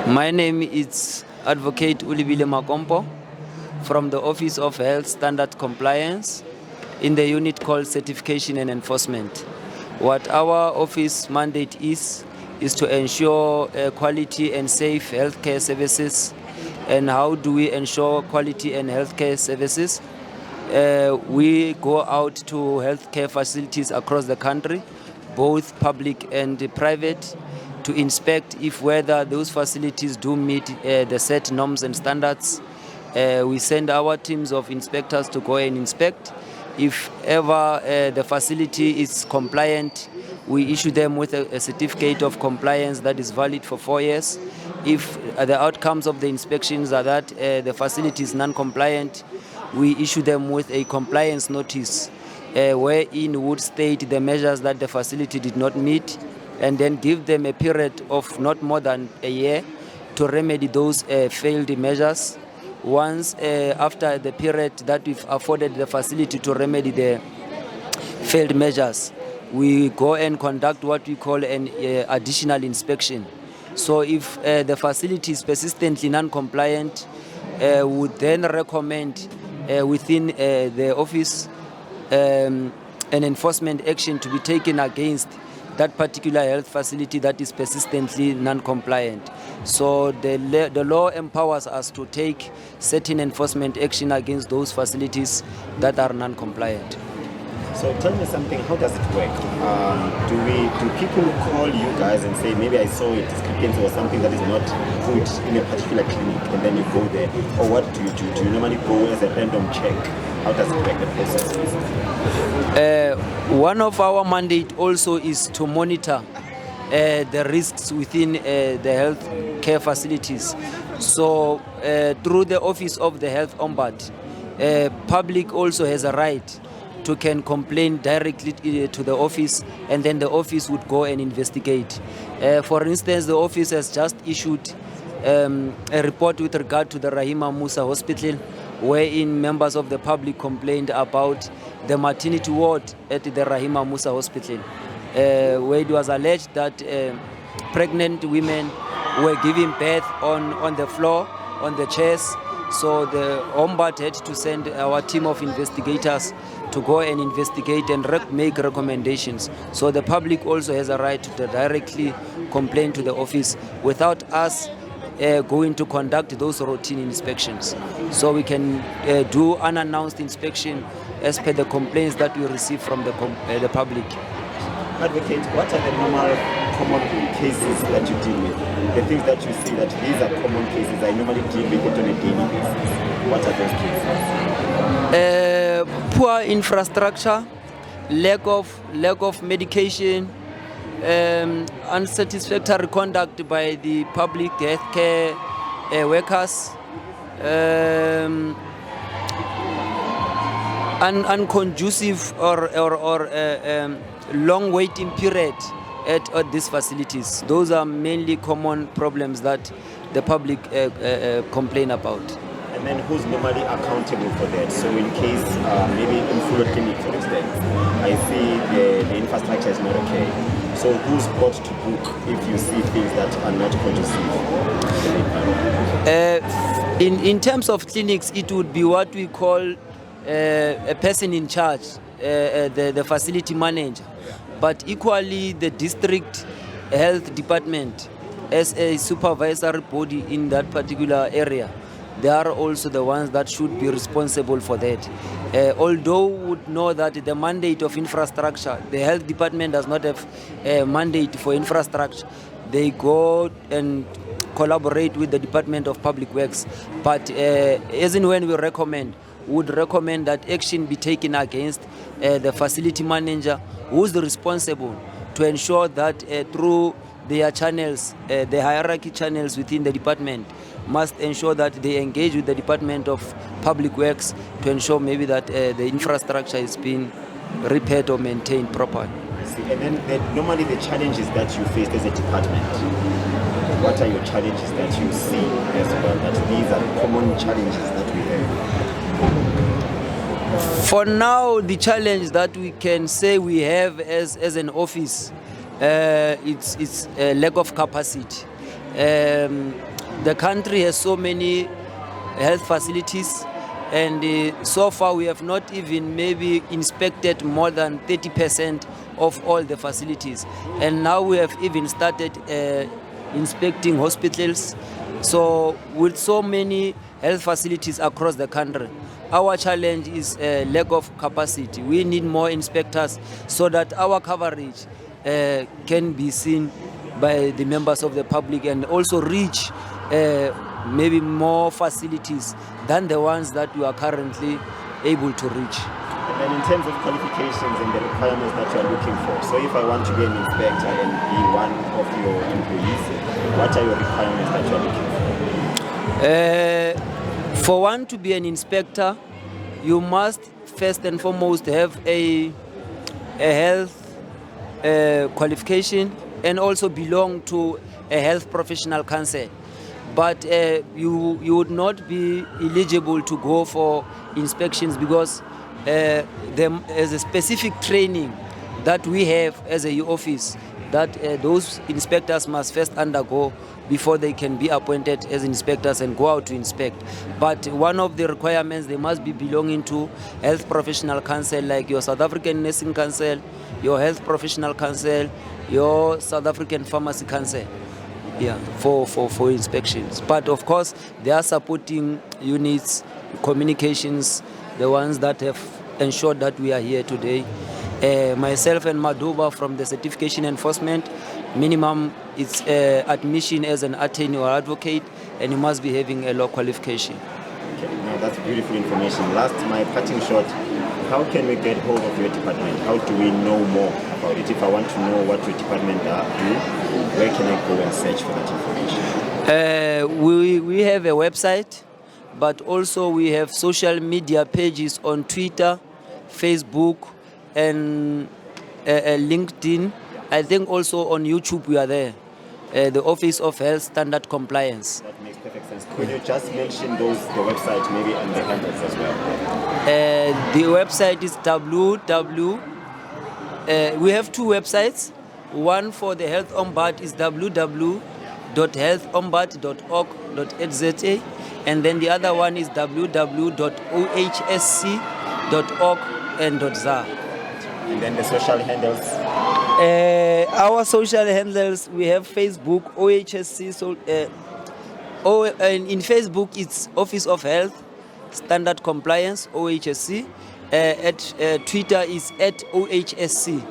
My name is Advocate Olebile Makompo from the Office of Health Standard Compliance in the unit called Certification and Enforcement. What our office mandate is to ensure quality and safe healthcare services. And how do we ensure quality and healthcare services? We go out to healthcare facilities across the country, both public and private, to inspect if whether those facilities do meet the set norms and standards. We send our teams of inspectors to go and inspect. If ever the facility is compliant, we issue them with a certificate of compliance that is valid for 4 years. If the outcomes of the inspections are that the facility is non-compliant, we issue them with a compliance notice wherein would state the measures that the facility did not meet, and then give them a period of not more than a year to remedy those failed measures. Once after the period that we've afforded the facility to remedy the failed measures, we go and conduct what we call an additional inspection. So if the facility is persistently non-compliant, we would then recommend within the office an enforcement action to be taken against that particular health facility that is persistently non-compliant. So the law empowers us to take certain enforcement action against those facilities that are non-compliant. So tell me something, how does it work? Do people call you guys and say, maybe I saw a discrepancy or something that is not good in a particular clinic, and then you go there? Or what do you do? Do you normally go as a random check? How does it work, the process? One of our mandate also is to monitor the risks within the health care facilities. So through the Office of the Health Ombudsman, public also has a right to can complain directly to the office, and then the office would go and investigate. For instance, the office has just issued a report with regard to the Rahima Musa Hospital, wherein members of the public complained about the maternity ward at the Rahima Musa Hospital, where it was alleged that pregnant women were giving birth on the floor, on the chairs. So the Ombudsman had to send our team of investigators to go and investigate and make recommendations. So the public also has a right to directly complain to the office without us going to conduct those routine inspections. So we can do unannounced inspection as per the complaints that we receive from the public. Advocate, what are the normal common cases that you deal with? The things that you see that these are common cases, I normally deal with it on a daily basis. What are those cases? Poor infrastructure, lack of medication, unsatisfactory conduct by the public healthcare workers, unconducive or long waiting period at these facilities. Those are mainly common problems that the public complain about. And then who's normally accountable for that? So in case, maybe in Fuller Clinic, for instance, I see the infrastructure is not okay. So who's brought to book if you see things that are not conducive? In terms of clinics, it would be what we call a person in charge, the facility manager. But equally, the district health department, as a supervisory body in that particular area, they are also the ones that should be responsible for that. Although we would know that the mandate of infrastructure, the health department does not have a mandate for infrastructure. They go and collaborate with the Department of Public Works. But as in when we would recommend that action be taken against the facility manager, who is responsible to ensure that through their channels, the hierarchy channels within the department, must ensure that they engage with the Department of Public Works to ensure maybe that the infrastructure is being repaired or maintained properly. And then normally the challenges that you face as a department, what are your challenges that you see as well, that these are common challenges that we have? For now, the challenge that we can say we have as an office, it's a lack of capacity. As in when we recommend, would recommend that action be taken against the facility manager, who is responsible to ensure that through the channels, the hierarchy channels within the department, must ensure that they engage with the Department of Public Works to ensure maybe that the infrastructure is being repaired or maintained properly. See, and then normally the challenges that you face as a department, what are your challenges that you see as well, that these are common challenges that we have? the country has so many health facilities, and so far we have not even maybe inspected more than 30% of all the facilities. And now we have even started inspecting hospitals. So with so many health facilities across the country, our challenge is lack of capacity. We need more inspectors so that our coverage can be seen by the members of the public and also reach maybe more facilities than the ones that we are currently able to reach. And then in terms of qualifications and the requirements that you are looking for, so if I want to be an inspector and be one of your employees, what are your requirements that you are looking for? For one to be an inspector, you must first and foremost have a health qualification and also belong to a health professional council. But you would not be eligible to go for inspections because there is a specific training that we have as a office that those inspectors must first undergo before they can be appointed as inspectors and go out to inspect. But one of the requirements, they must be belonging to health professional council, like your South African Nursing Council, your Health Professional Council, your South African Pharmacy Council. Yeah, for inspections. But of course, there are supporting units, communications, the ones that have ensured that we are here today. Myself and Maduba from the certification enforcement, minimum it's admission as an attorney or advocate, and you must be having a law qualification. Okay, now that's beautiful information. Last, my parting shot, how can we get hold of your department? How do we know more about it? If I want to know what your department do, where can I go and search for that information? We have a website, but also we have social media pages on Twitter, Facebook, and LinkedIn. I think also on YouTube we are there. The Office of Health Standard Compliance. That makes perfect sense. Could you just mention the website maybe and the handles as well? The website is we have two websites. One for the Health Ombud is www.healthombud.org.za, and then the other one is www.ohsc.org.za. And then the social handles? Our social handles, we have Facebook, OHSC, and in Facebook it's Office of Health Standard Compliance, OHSC. At Twitter is at OHSC.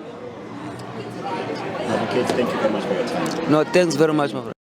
Okay, thank you very much for your time. No, thanks very much, my friend.